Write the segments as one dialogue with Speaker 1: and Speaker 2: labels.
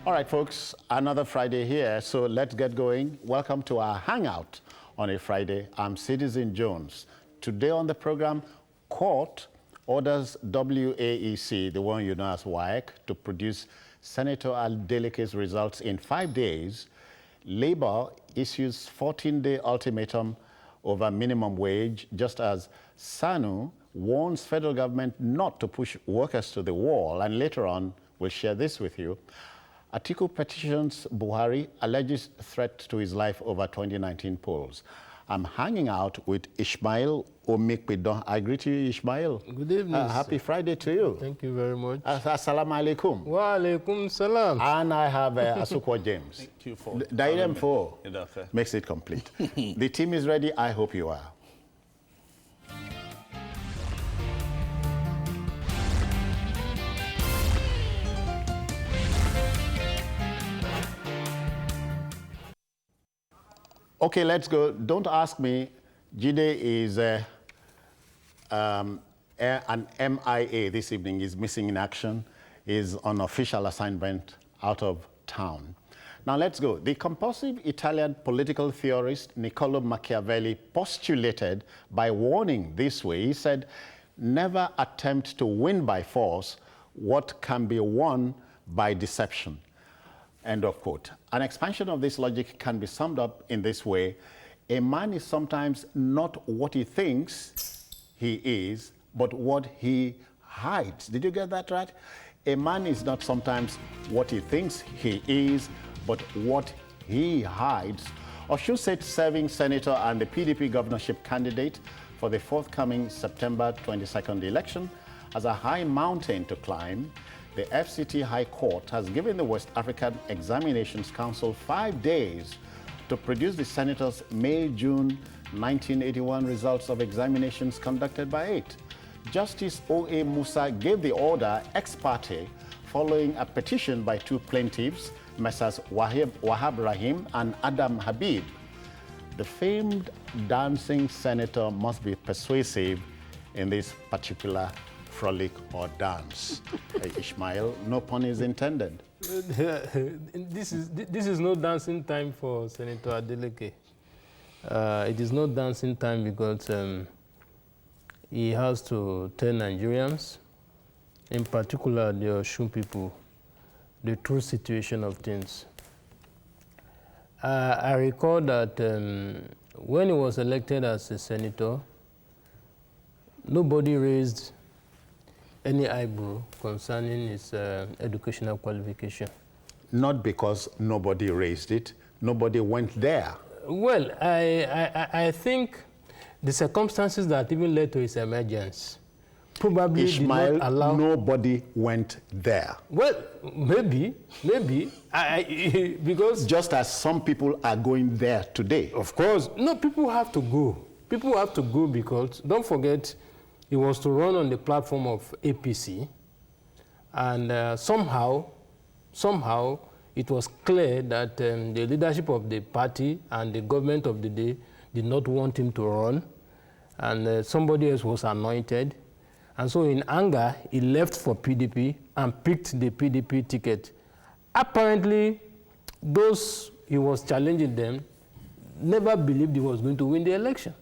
Speaker 1: All right, folks, another Friday here, so let's get going. Welcome to our hangout on a Friday. I'm Citizen Jones. Today on the program, court orders WAEC, the one you know as WAEC, to produce Senator Adeleke's results in 5 days. Labour issues 14-day ultimatum over minimum wage, just as SANU warns federal government not to push workers to the wall. And later on, we'll share this with you. Atiku petitions Buhari, alleges threat to his life over 2019 polls. I'm hanging out with Ishmael Omikpidon. I greet you, Ishmael.
Speaker 2: Good evening.
Speaker 1: Happy Friday to you.
Speaker 2: Thank you very much.
Speaker 1: Assalamu alaikum.
Speaker 2: Wa alaikum salam.
Speaker 1: And I have Asukwa James.
Speaker 3: Thank you for
Speaker 1: Dairem 4
Speaker 3: Doctor.
Speaker 1: makes it complete. The team is ready. I hope you are. Okay, let's go. Don't ask me. Jide is an MIA this evening. He's missing in action. He's on official assignment out of town. Now let's go. The compulsive Italian political theorist Niccolò Machiavelli postulated by warning this way. He said, never attempt to win by force what can be won by deception. End of quote. An expansion of this logic can be summed up in this way. A man is sometimes not what he thinks he is, but what he hides. Did you get that right? A man is not sometimes what he thinks he is, but what he hides. Osun State serving senator and the PDP governorship candidate for the forthcoming September 22nd election has a high mountain to climb. The FCT High Court has given the West African Examinations Council 5 days to produce the senators' May-June 1981 results of examinations conducted by 8. Justice O.A. Musa gave the order ex parte following a petition by 2 plaintiffs, Messrs. Wahab Rahim and Adam Habib. The famed dancing senator must be persuasive in this particular frolic or dance. Ishmael, no pun is intended.
Speaker 2: This is no dancing time for Senator Adeleke. It is not dancing time because he has to tell Nigerians, in particular the Osun people, the true situation of things. I recall that when he was elected as a senator, nobody raised any eyebrow concerning his educational qualification.
Speaker 1: Not because nobody raised it, nobody went there.
Speaker 2: Well, I think the circumstances that even led to his emergence probably
Speaker 1: Ishmael,
Speaker 2: did not allow...
Speaker 1: nobody went there.
Speaker 2: Well, maybe, because...
Speaker 1: Just as some people are going there today.
Speaker 2: Of course. No, people have to go. People have to go because, don't forget, he was to run on the platform of APC, and somehow it was clear that the leadership of the party and the government of the day did not want him to run, and somebody else was anointed. And so in anger, he left for PDP and picked the PDP ticket. Apparently, those he was challenging them never believed he was going to win the election.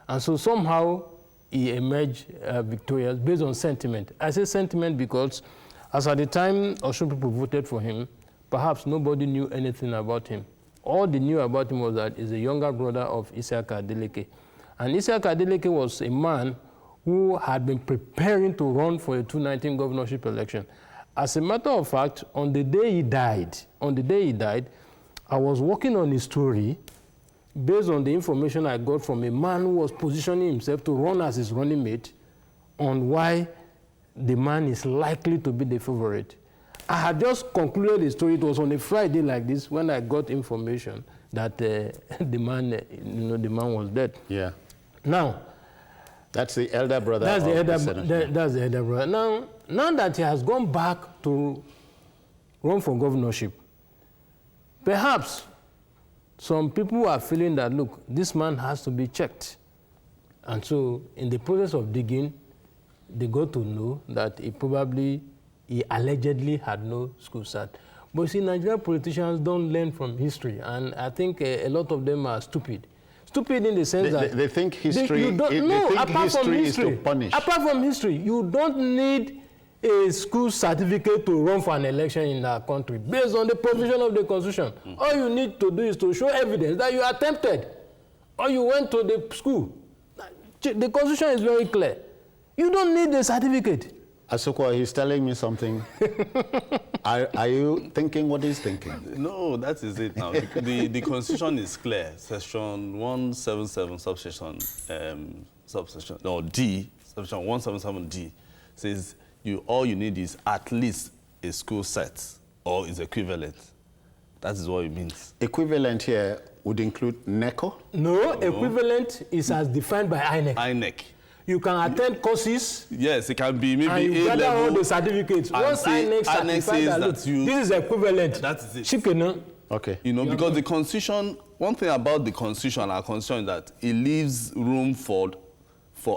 Speaker 2: And so somehow, he emerged victorious based on sentiment. I say sentiment because as at the time Osun people voted for him, perhaps nobody knew anything about him. All they knew about him was that he's a younger brother of Isiaka Adeleke. And Isiaka Adeleke was a man who had been preparing to run for a 2019 governorship election. As a matter of fact, on the day he died, I was working on his story based on the information I got from a man who was positioning himself to run as his running mate on why the man is likely to be the favorite. I had just concluded the story. It was on a Friday like this when I got information that the man was dead.
Speaker 1: Yeah.
Speaker 2: Now,
Speaker 1: that's the elder brother.
Speaker 2: That's the elder brother. Now that he has gone back to run for governorship, perhaps some people are feeling that, look, this man has to be checked. And so in the process of digging, they got to know that he allegedly had no school cert. But you see, Nigerian politicians don't learn from history, and I think a lot of them are stupid. Stupid in the sense that
Speaker 1: they think history, is to punish.
Speaker 2: Apart from history, you don't need a school certificate to run for an election in our country based on the provision of the Constitution. All you need to do is to show evidence that you attempted or you went to the school. The Constitution is very clear. You don't need a certificate.
Speaker 1: Asukwa, he's telling me something. Are you thinking what he's thinking?
Speaker 3: No, that is it now. The Constitution is clear. Section 177, subsection D, section 177D says all you need is at least a school set or its equivalent. That is what it means.
Speaker 1: Equivalent here would include NECO?
Speaker 2: No, equivalent is as defined by INEC.
Speaker 3: INEC.
Speaker 2: You can attend courses.
Speaker 3: Yes, it can be maybe
Speaker 2: and you gather all the certificates. Once INEC certifies that, look, this is equivalent.
Speaker 3: That is it.
Speaker 2: Shikena.
Speaker 1: Okay.
Speaker 3: You know, because the Constitution, one thing about the Constitution, our Constitution, is that it leaves room for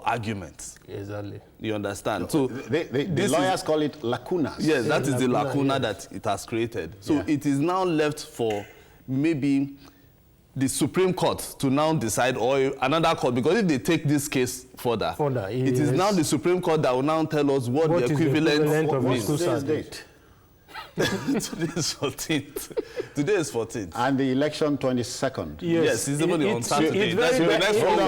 Speaker 3: arguments.
Speaker 2: Exactly.
Speaker 3: You understand? So
Speaker 1: the lawyers call it lacunas.
Speaker 3: Yes, that is the lacuna that it has created. So it is now left for maybe the Supreme Court to now decide, or another court, because if they take this case further, it is now the Supreme Court that will now tell us what the equivalent
Speaker 2: of
Speaker 3: means.
Speaker 2: Today's date?
Speaker 3: Today is 14th. Today is 14th.
Speaker 1: And the election 22nd.
Speaker 3: Yes, it's even on Saturday.
Speaker 2: That's
Speaker 3: the next one.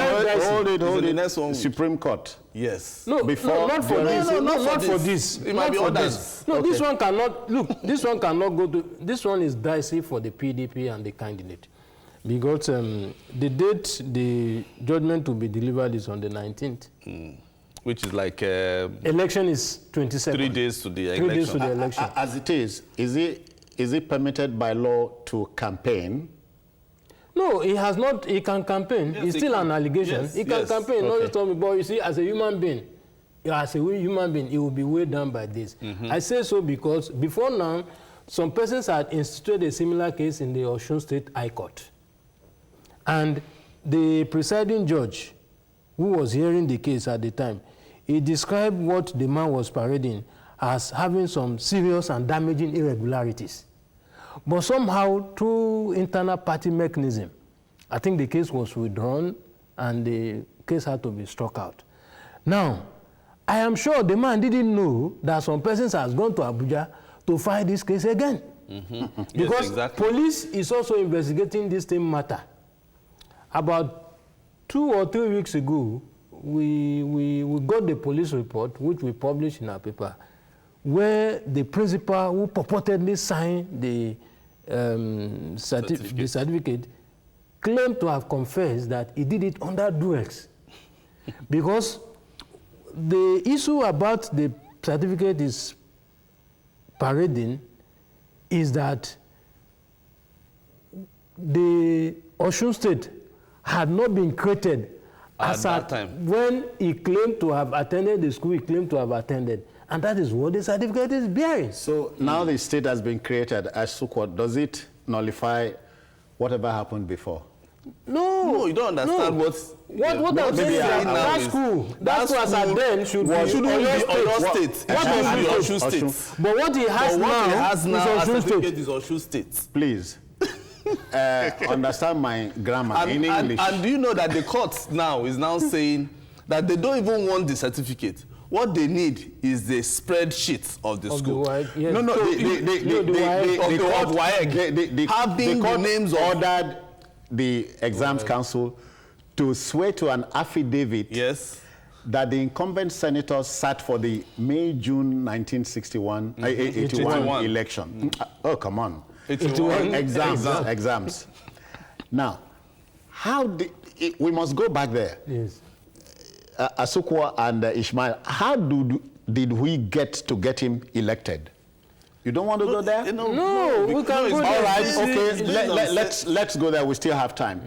Speaker 1: Hold it.
Speaker 3: Next one.
Speaker 1: Supreme Court.
Speaker 3: Yes.
Speaker 2: No,
Speaker 1: before,
Speaker 2: not for this. Not for this.
Speaker 3: It might be others.
Speaker 2: No, this one cannot. Look, this one cannot go to. This one is dicey for the PDP and the candidate, because the date the judgment to be delivered is on the 19th.
Speaker 3: Which is like
Speaker 2: election is 22nd.
Speaker 3: 3 days to the election.
Speaker 2: 3 days to the election.
Speaker 1: As it is it permitted by law to campaign?
Speaker 2: No, he has not. He can campaign.
Speaker 3: Yes,
Speaker 2: it's still an allegation.
Speaker 3: Yes,
Speaker 2: he can campaign.
Speaker 1: Okay.
Speaker 2: Not tell me, but you see, as a human being, he will be weighed down by this. I say so because before now, some persons had instituted a similar case in the Osun State High Court, and the presiding judge, who was hearing the case at the time, he described what the man was parading as having some serious and damaging irregularities. But somehow, through internal party mechanism, I think the case was withdrawn and the case had to be struck out. Now, I am sure the man didn't know that some persons has gone to Abuja to file this case again. Because police is also investigating this same matter. About 2 or 3 weeks ago, we got the police report, which we published in our paper, where the principal who purportedly signed the certificate claimed to have confessed that he did it under duress. Because the issue about the certificate is parading is that the Osun State had not been created
Speaker 3: at that time
Speaker 2: when he claimed to have attended the school he claimed to have attended. And that is what the certificate is bearing.
Speaker 1: So now the state has been created as Sukwa. Does it nullify whatever happened before?
Speaker 2: No,
Speaker 3: you don't understand what
Speaker 2: I'm saying is that school as at then should be
Speaker 3: Oyo State. Osun State.
Speaker 2: But what he has now is
Speaker 3: Osun State.
Speaker 1: Please. Understand my grammar in English.
Speaker 3: And do you know that the court now is now saying that they don't even want the certificate? What they need is the spreadsheet of the school.
Speaker 2: Yes.
Speaker 1: No, the court names ordered the exams council to swear to an affidavit that the incumbent senators sat for the May-June 1961 81 election. Oh, come on. Exams. Now, we must go back there.
Speaker 2: Yes.
Speaker 1: Asukwa and Ishmael, how did we get him elected? You don't want to go there?
Speaker 2: No, we can go there.
Speaker 1: All right, okay, let's go there. We still have time.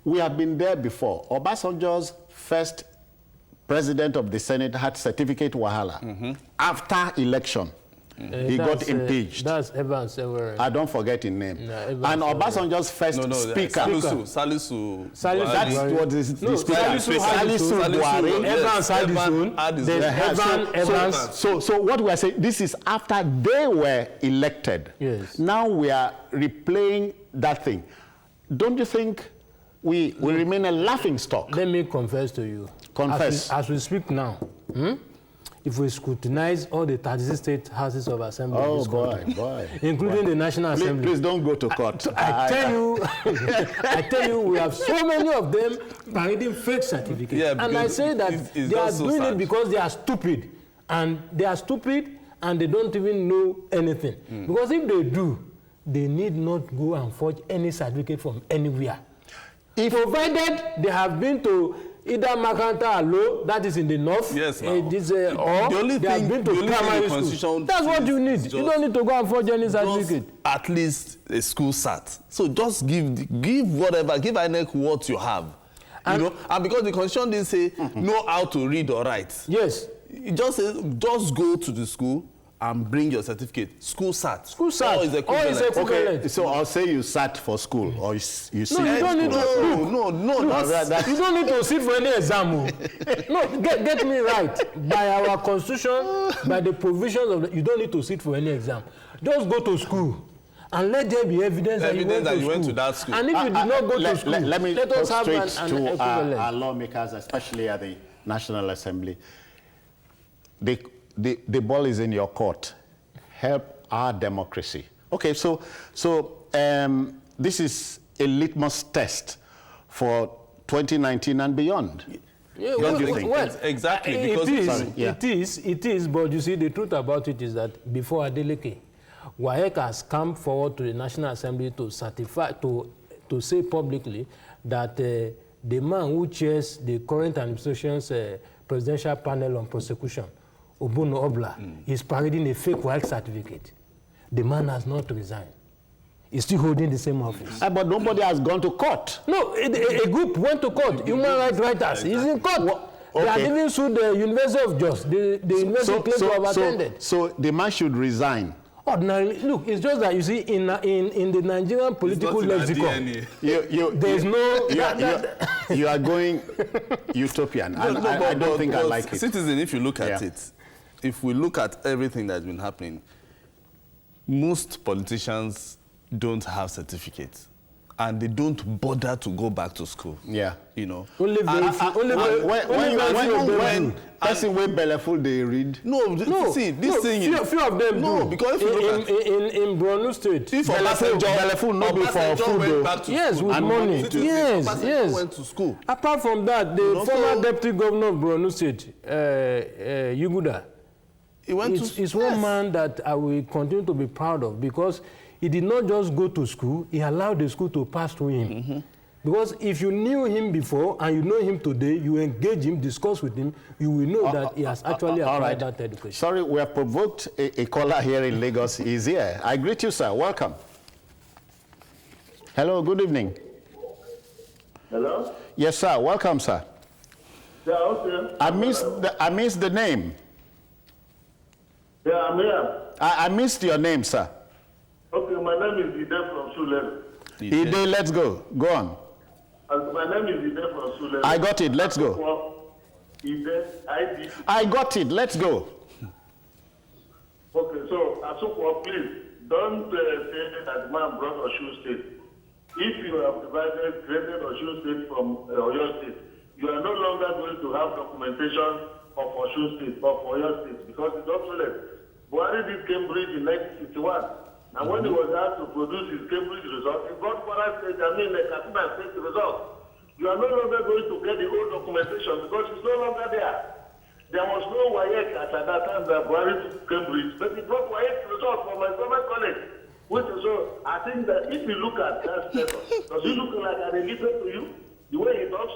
Speaker 1: We have been there before. Obasanjo's first president of the Senate had certificate wahala. After election, He got impeached.
Speaker 2: That's Evans.
Speaker 1: I don't forget his name.
Speaker 2: No, Evans,
Speaker 1: and Obasanjo's first speaker.
Speaker 3: Salisu.
Speaker 1: That's what is the speaker.
Speaker 2: Salisu Buhari. Evans.
Speaker 1: So what we are saying, this is after they were elected.
Speaker 2: Yes.
Speaker 1: Now we are replaying that thing. Don't you think we remain a laughing stock?
Speaker 2: Let me confess to you.
Speaker 1: Confess.
Speaker 2: As we speak now, if we scrutinize all the 36 state houses of assembly in this country, including the National Assembly.
Speaker 1: Please don't go to court.
Speaker 2: I tell you, we have so many of them parading fake certificates. Yeah, and I say that they are doing it because they are stupid. And they are stupid and they don't even know anything. Because if they do, they need not go and forge any certificate from anywhere. Provided they have been to either Makanta or Low, that is in the north,
Speaker 3: yes,
Speaker 2: or they have been to primary school. That's what you need. You don't need to go and forge any certificate.
Speaker 3: At least a school cert. So just give whatever, give INEC what you have. And, you know, and because the constitution didn't say know how to read or write.
Speaker 2: Yes.
Speaker 3: It just says just go to the school and bring your certificate. School cert.
Speaker 2: School cert.
Speaker 3: Or is equivalent.
Speaker 1: Okay, so I'll say you sat for school or you sit.
Speaker 2: No, you don't need to.
Speaker 3: No.
Speaker 2: You don't need to sit for any exam. No, get me right. By our constitution, by the provisions of you don't need to sit for any exam. Just go to school. And let there be evidence that you went to that school. And if you did not go to school, let us have an equivalent.
Speaker 1: Our lawmakers, especially at the National Assembly, the ball is in your court. Help our democracy. Okay, so this is a litmus test for 2019 and beyond.
Speaker 2: Yeah,
Speaker 1: don't you think?
Speaker 2: Well,
Speaker 3: exactly. Because
Speaker 2: it is, but you see, the truth about it is that before Adeleke, WAEC has come forward to the National Assembly to certify, to say publicly that the man who chairs the current administration's presidential panel on prosecution, Obono Obla, is parading a fake WAEC certificate. The man has not resigned. He's still holding the same office.
Speaker 1: But nobody has gone to court.
Speaker 2: No, a group went to court. Human rights writers. He's in court. They have even sued the University of Jos. The university claims to have attended.
Speaker 1: So the man should resign.
Speaker 2: Ordinarily, look, it's just that you see in the Nigerian political lexicon, there's no.
Speaker 1: You are going utopian, and I don't think I like it.
Speaker 3: Citizen, if you look at it, if we look at everything that's been happening, most politicians don't have certificates, and they don't bother to go back to school.
Speaker 1: Yeah,
Speaker 3: you know.
Speaker 2: When
Speaker 1: person wey belleful they read.
Speaker 3: No. See, this thing is
Speaker 2: few of them do.
Speaker 3: Because if you look
Speaker 2: in Borno State,
Speaker 3: if
Speaker 1: belleful no be for food.
Speaker 2: Yes, with money. Yes.
Speaker 3: Went to school.
Speaker 2: Apart from that, the former deputy governor of Borno State, Yuguda, it's one man that I will continue to be proud of because he did not just go to school, he allowed the school to pass through him. Because if you knew him before and you know him today, you engage him, discuss with him, you will know that he has actually applied that education.
Speaker 1: Sorry, we have provoked a caller here in Lagos. He's here. I greet you, sir. Welcome. Hello, good evening.
Speaker 4: Hello?
Speaker 1: Yes, sir. Welcome, sir.
Speaker 4: Yeah, okay.
Speaker 1: I missed the name.
Speaker 4: Yeah, I'm here.
Speaker 1: I missed your name, sir.
Speaker 4: Okay, my name is Ide from Sulere.
Speaker 1: Ide, let's go. Go on.
Speaker 4: My name is Ide from Sulere.
Speaker 1: I got it. Let's go.
Speaker 4: Ide, ID.
Speaker 1: I got it. Let's go.
Speaker 4: Okay, so Asukwa, please don't say that man brought Osun State. If you have created Osun State from Oyo State, you are no longer going to have documentation of Osun State or Oyo State because it's obsolete. Buhari did Cambridge in 1961. And when he was asked to produce his Cambridge result, he brought Kwara State, Katsina State result. You are no longer going to get the old documentation because it's no longer there. There was no WAEC at that time that Buhari took Cambridge, but he brought WAEC result from my former college. Which is so, I think that if you look at that status, does he look like an illiterate to you? The way he talks?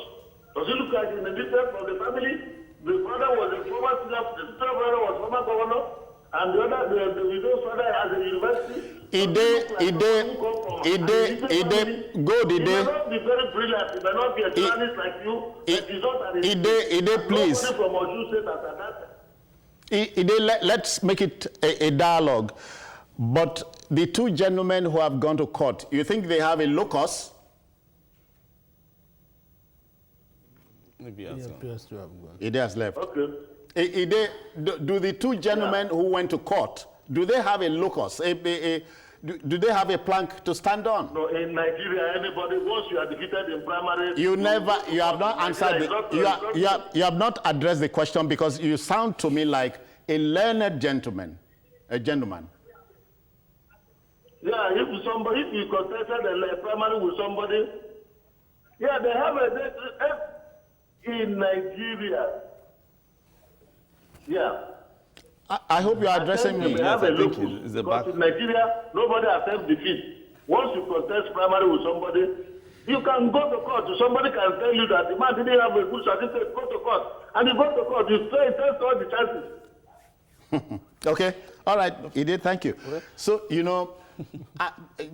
Speaker 4: Does he look like an illiterate from the family? The father was a former sister, the sister brother was former governor. And the other, the widow's father has a university.
Speaker 1: Ide, go Ide.
Speaker 4: He may not be very brilliant, he may not be a journalist like you, but he's not an
Speaker 1: Ide, please.
Speaker 4: Nobody from Osun State at that time.
Speaker 1: Let's make it a dialogue. But the two gentlemen who have gone to court, you think they have a locus?
Speaker 3: Maybe
Speaker 2: He appears to have gone.
Speaker 1: Ide has left.
Speaker 4: Okay.
Speaker 1: Do the two gentlemen who went to court, do they have a locus? Do they have a plank to stand on?
Speaker 4: No, in Nigeria, anybody, once you are defeated in primary...
Speaker 1: You have not answered, you have not addressed the question because you sound to me like a learned gentleman, a gentleman.
Speaker 4: Yeah, if you contested a primary with somebody, yeah, they have in Nigeria. Yeah.
Speaker 1: I hope you are addressing me.
Speaker 4: They have a
Speaker 3: think
Speaker 4: locus.
Speaker 3: it's a
Speaker 4: Because
Speaker 3: back-
Speaker 4: in Nigeria, nobody accepts defeat. Once you contest primary with somebody, you can go to court. Somebody can tell you that the man didn't have a good certificate, go to court. And you go to court, you test all the chances.
Speaker 1: Okay, all right, he did. Thank you. So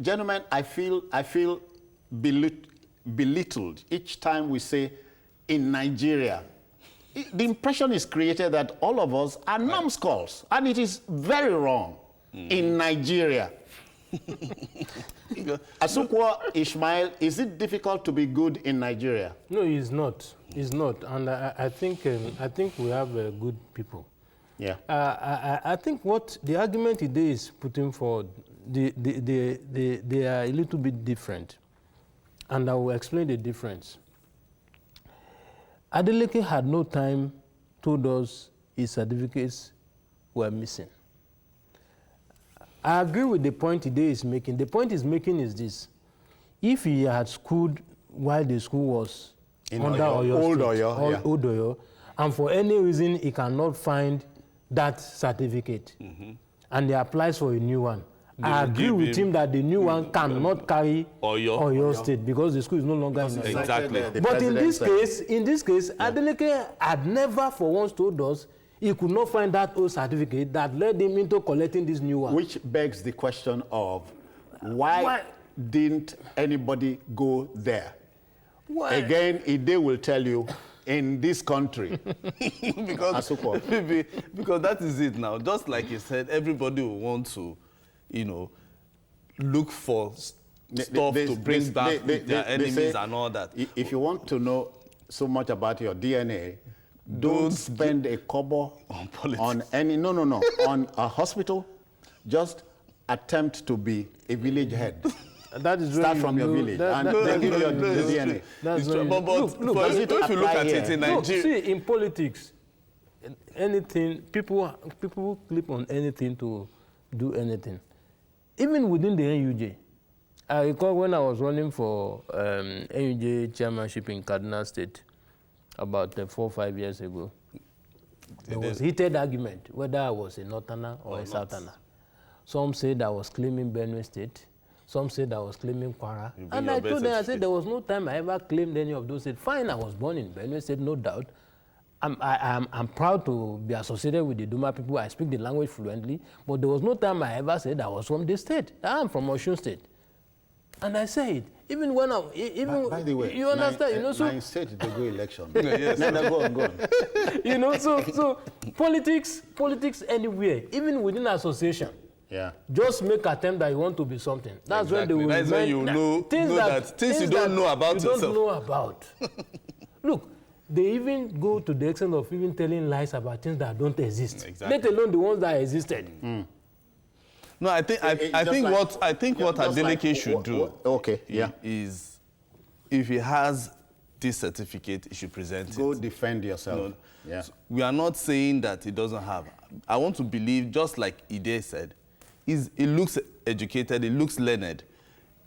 Speaker 1: gentlemen, I feel belittled each time we say in Nigeria. The impression is created that all of us are numbskulls, and it is very wrong. In Nigeria. Asukwa Ishmael, is it difficult to be good in Nigeria?
Speaker 2: No, it's not. It's not, and I think we have good people.
Speaker 1: Yeah.
Speaker 2: I think what the argument today is putting forward, they are a little bit different, and I will explain the difference. Adeleke had no time told us his certificates were missing. I agree with the point today is making. The point he's making is this: if he had schooled while the school was
Speaker 1: In
Speaker 2: under
Speaker 1: Oyo,
Speaker 2: Oyo
Speaker 1: Old
Speaker 2: State,
Speaker 1: Oyo, yeah.
Speaker 2: Old Oyo, and for any reason he cannot find that certificate, and he applies for a new one, I agree
Speaker 3: give
Speaker 2: with him that the new one cannot carry
Speaker 3: Oyo.
Speaker 2: State because the school is no longer in Oyo.
Speaker 3: Exactly.
Speaker 2: But in this case, Adeleke had never for once told us he could not find that old certificate that led him into collecting this new one.
Speaker 1: Which begs the question of why didn't anybody go there?
Speaker 2: Why?
Speaker 1: Again, Ide will tell you, in this country.
Speaker 3: because that is it now. Just like you said, everybody will want to, look for stuff to bring back their enemies
Speaker 1: say,
Speaker 3: and all that.
Speaker 1: If you want to know so much about your DNA, don't spend a kobo
Speaker 3: on politics.
Speaker 1: on on a hospital. Just attempt to be a village head.
Speaker 2: That is
Speaker 1: Start from your village and they give you your DNA.
Speaker 2: That's
Speaker 3: But if you look at it in Nigeria,
Speaker 2: see, in politics, anything people clip on anything to do anything. Even within the NUJ, I recall when I was running for NUJ chairmanship in Kaduna State about 4 or 5 years ago. There was heated argument whether I was a Northerner or a Southerner. Some said I was claiming Benue State. Some said I was claiming Kwara. And I told them, I said there was no time I ever claimed any of those states. Fine, I was born in Benue State, no doubt. I'm proud to be associated with the Duma people. I speak the language fluently. But there was no time I ever said I was from this state. I'm from Osun State. And I say it. Even when I, even
Speaker 1: by the way,
Speaker 2: you understand, so
Speaker 1: 9 states they go election.
Speaker 3: Yes.
Speaker 1: Go on.
Speaker 2: so politics anywhere, even within association.
Speaker 1: Yeah.
Speaker 2: Just make attempt that you want to be something. That's when they will.
Speaker 3: That's when you know things you don't know about yourself.
Speaker 2: You don't know about. Look, they even go to the extent of even telling lies about things that don't exist.
Speaker 3: Exactly.
Speaker 2: Let alone the ones that existed.
Speaker 3: No, I think what Adeleke should do.
Speaker 1: Okay. Yeah.
Speaker 3: Is if he has this certificate, he should present it.
Speaker 1: Go defend yourself.
Speaker 3: No,
Speaker 1: yeah.
Speaker 3: so we are not saying that he doesn't have. I want to believe, just like Ide said, he looks educated, he looks learned.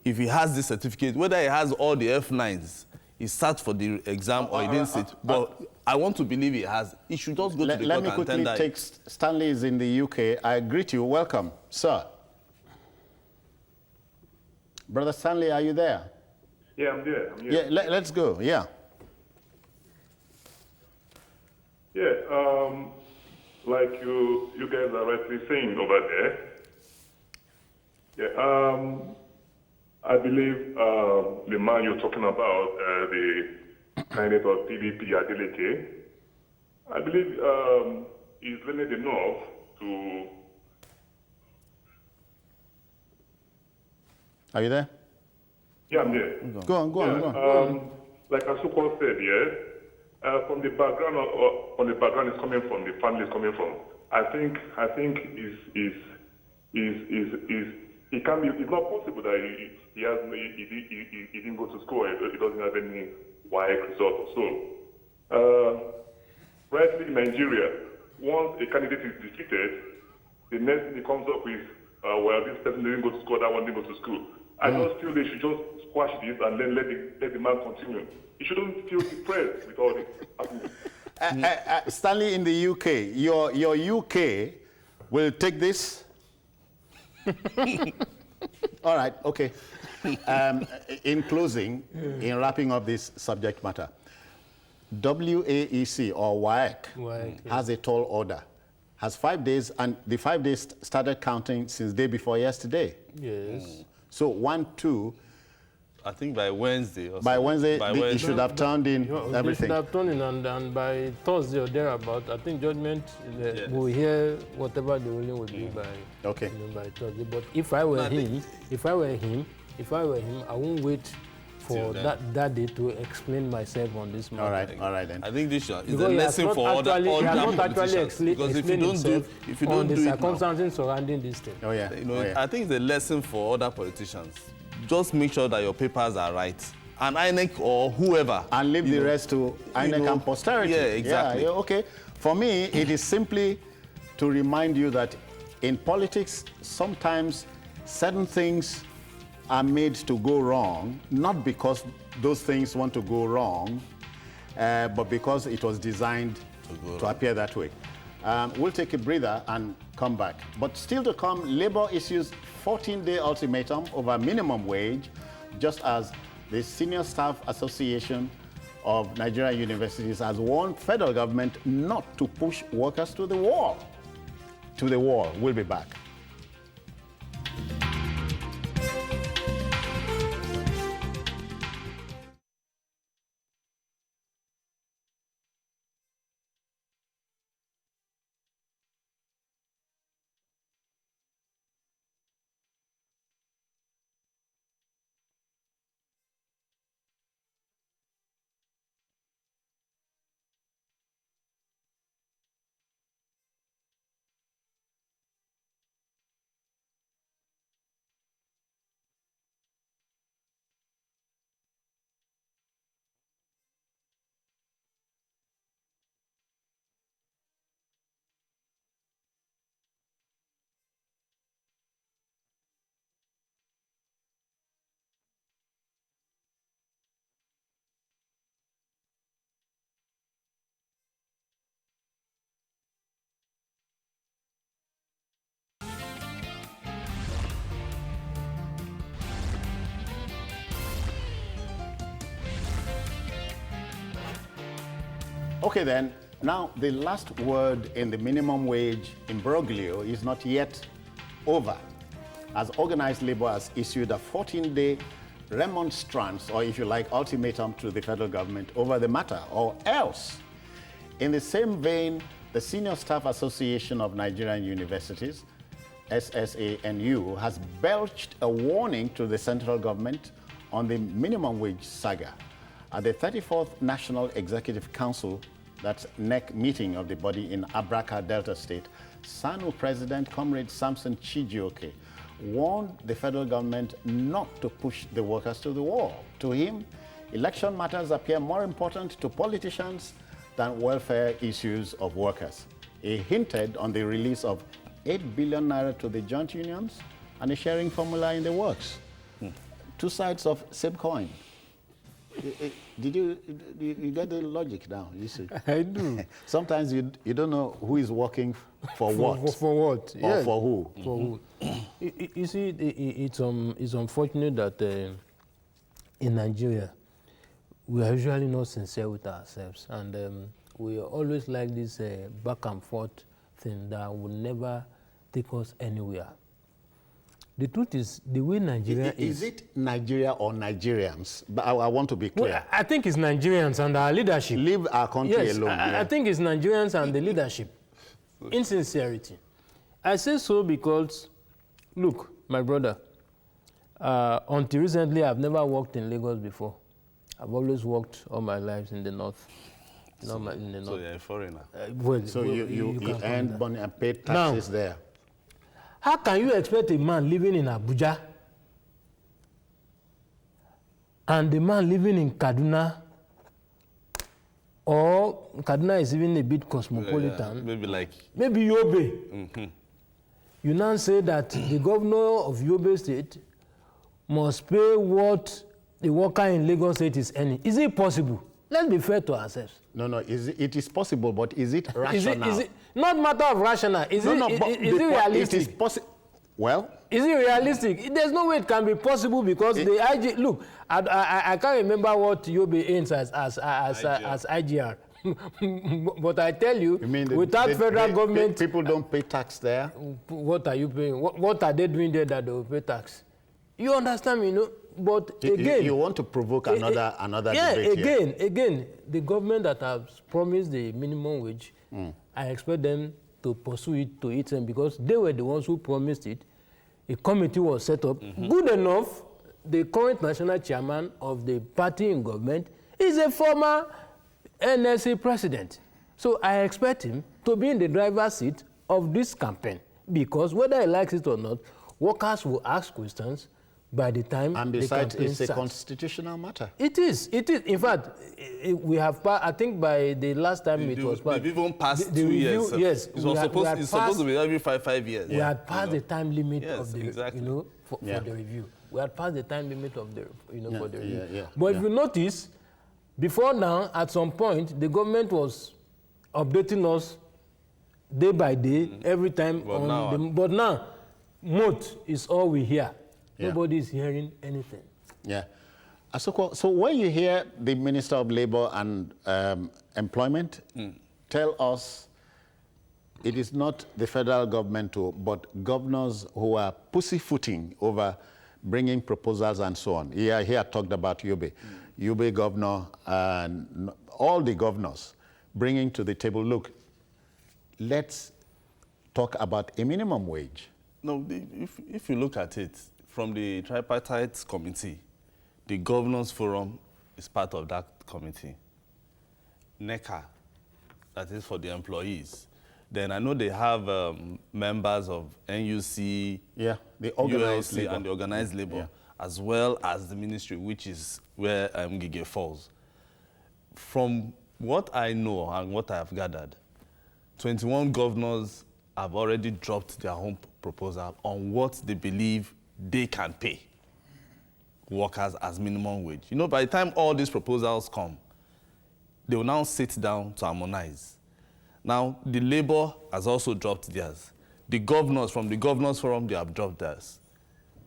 Speaker 3: If he has this certificate, whether he has all the F9s, he sat for the exam or he didn't sit. But I want to believe he has. He should just go to the
Speaker 1: let
Speaker 3: court
Speaker 1: me
Speaker 3: and
Speaker 1: quickly
Speaker 3: tender
Speaker 1: take Stanley is in the UK. I greet you. Welcome, sir. Brother Stanley, are you there?
Speaker 5: Yeah, I'm here.
Speaker 1: Yeah, let's go. Yeah.
Speaker 5: Yeah, like you guys are rightly saying over there. Yeah, I believe the man you're talking about, the candidate of PDP, Adeleke, I believe is learned enough to...
Speaker 1: Are you there?
Speaker 5: Yeah, I'm there.
Speaker 1: Go on.
Speaker 5: Like Asukwa said, from the background on the background is coming from, the family is coming from. I think it can be. It's not possible that he didn't go to school. He doesn't have any WAEC result. So, rightly in Nigeria, once a candidate is defeated, the next thing he comes up with, well, this person didn't go to school, that one didn't go to school. I just feel they should just squash this and then let the man continue. He shouldn't feel depressed with all this happening.
Speaker 1: Stanley, in the UK, your UK will take this? All right, okay. In closing, in wrapping up this subject matter, WAEC or WAEC has a tall order. Has 5 days, and the 5 days started counting since day before yesterday.
Speaker 2: Yes.
Speaker 1: So 1, 2.
Speaker 3: I think by Wednesday. Or
Speaker 1: by Wednesday,
Speaker 3: Wednesday,
Speaker 1: you should have turned in everything.
Speaker 2: They should have turned in, and by Thursday or thereabout, I think judgment will hear whatever the ruling will be by by Thursday. But if I were him, I won't wait for that day to explain myself on this matter.
Speaker 1: All right then.
Speaker 3: I think this is a lesson for all politicians. Because if you don't do the
Speaker 2: circumstances surrounding this thing.
Speaker 3: I think it's a lesson for other politicians. Just make sure that your papers are right. And INEC or whoever.
Speaker 1: And leave the rest to INEC and posterity.
Speaker 3: Yeah, exactly.
Speaker 1: Okay. For me, it is simply to remind you that in politics, sometimes certain things are made to go wrong, not because those things want to go wrong, but because it was designed to appear that way. We'll take a breather and come back. But still to come, Labour issues 14-day ultimatum over minimum wage, just as the Senior Staff Association of Nigerian Universities has warned federal government not to push workers to the wall. We'll be back. Okay then, now the last word in the minimum wage imbroglio is not yet over, as organized labor has issued a 14-day remonstrance, or if you like, ultimatum to the federal government over the matter, or else. In the same vein, the Senior Staff Association of Nigerian Universities, SSANU, has belched a warning to the central government on the minimum wage saga. At the 34th National Executive Council, that's NEC meeting of the body in Abraka, Delta State, SANU President Comrade Samson Chijioke warned the federal government not to push the workers to the wall. To him, election matters appear more important to politicians than welfare issues of workers. He hinted on the release of 8 billion naira to the joint unions and a sharing formula in the works. Two sides of same coin. Did you get the logic now? You see,
Speaker 2: I do.
Speaker 1: Sometimes you don't know who is working for what.
Speaker 2: For what?
Speaker 1: Or yes. For who.
Speaker 2: For who. You see, it's unfortunate that in Nigeria we are usually not sincere with ourselves, and we always like this back and forth thing that will never take us anywhere. The truth is, the way Nigeria is... Is
Speaker 1: it Nigeria or Nigerians? But I want to be clear.
Speaker 2: Well, I think it's Nigerians and our leadership.
Speaker 1: Leave our country alone.
Speaker 2: I think it's Nigerians and the leadership. insincerity. I say so because, look, my brother, until recently, I've never worked in Lagos before. I've always worked all my life in the north.
Speaker 3: So you're a foreigner.
Speaker 1: So you earned money and paid taxes there.
Speaker 2: How can you expect a man living in Abuja and the man living in Kaduna, or Kaduna is even a bit cosmopolitan, maybe Yobe. You now say that the governor of Yobe State must pay what the worker in Lagos State is earning. Is it possible? Let's be fair to ourselves.
Speaker 1: No, it is possible, but is it rational?
Speaker 2: Is it not matter of rational? Is it realistic?
Speaker 1: It is possible. Well,
Speaker 2: is it realistic? There's no way it can be possible because the IG. Look, I can't remember what Yobe earns as IGR. But I tell you, without federal government,
Speaker 1: people don't pay tax there.
Speaker 2: What are you paying? What are they doing there that they will pay tax? You understand me, no? But again,
Speaker 1: you want to provoke another debate
Speaker 2: here. Again, the government that has promised the minimum wage, I expect them to pursue it to its end because they were the ones who promised it. A committee was set up. Good enough, the current national chairman of the party in government is a former NSC president. So I expect him to be in the driver's seat of this campaign because whether he likes it or not, workers will ask questions by the time
Speaker 1: and besides, it's a constitutional matter.
Speaker 2: It is. In fact, we have, I think by the last time it was passed.
Speaker 3: They've even passed 2 years.
Speaker 2: Yes.
Speaker 3: It's supposed to be every 5 years.
Speaker 2: We had passed the time limit of the,
Speaker 3: exactly.
Speaker 2: for the review. We had passed the time limit of the, for the review.
Speaker 1: Yeah.
Speaker 2: But if you notice, before now, at some point, the government was updating us day by day, every time. But now, moat is all we hear. Nobody is hearing anything.
Speaker 1: Yeah. Asoko, so when you hear the Minister of Labor and Employment tell us it is not the federal government, but governors who are pussyfooting over bringing proposals and so on. He had talked about Yobe. Yobe governor and all the governors bringing to the table, look, let's talk about a minimum wage.
Speaker 3: No, if you look at it, from the tripartite committee, the Governors Forum is part of that committee. NECA, that is for the employees. Then I know they have members of NUC,
Speaker 1: the organized
Speaker 3: ULC,
Speaker 1: labor.
Speaker 3: and the organized labor, as well as the ministry, which is where Ngige falls. From what I know and what I have gathered, 21 governors have already dropped their own proposal on what they believe they can pay workers as minimum wage. You know, by the time all these proposals come, they will now sit down to harmonize. Now, the labor has also dropped theirs. The governors from the Governors Forum, they have dropped theirs.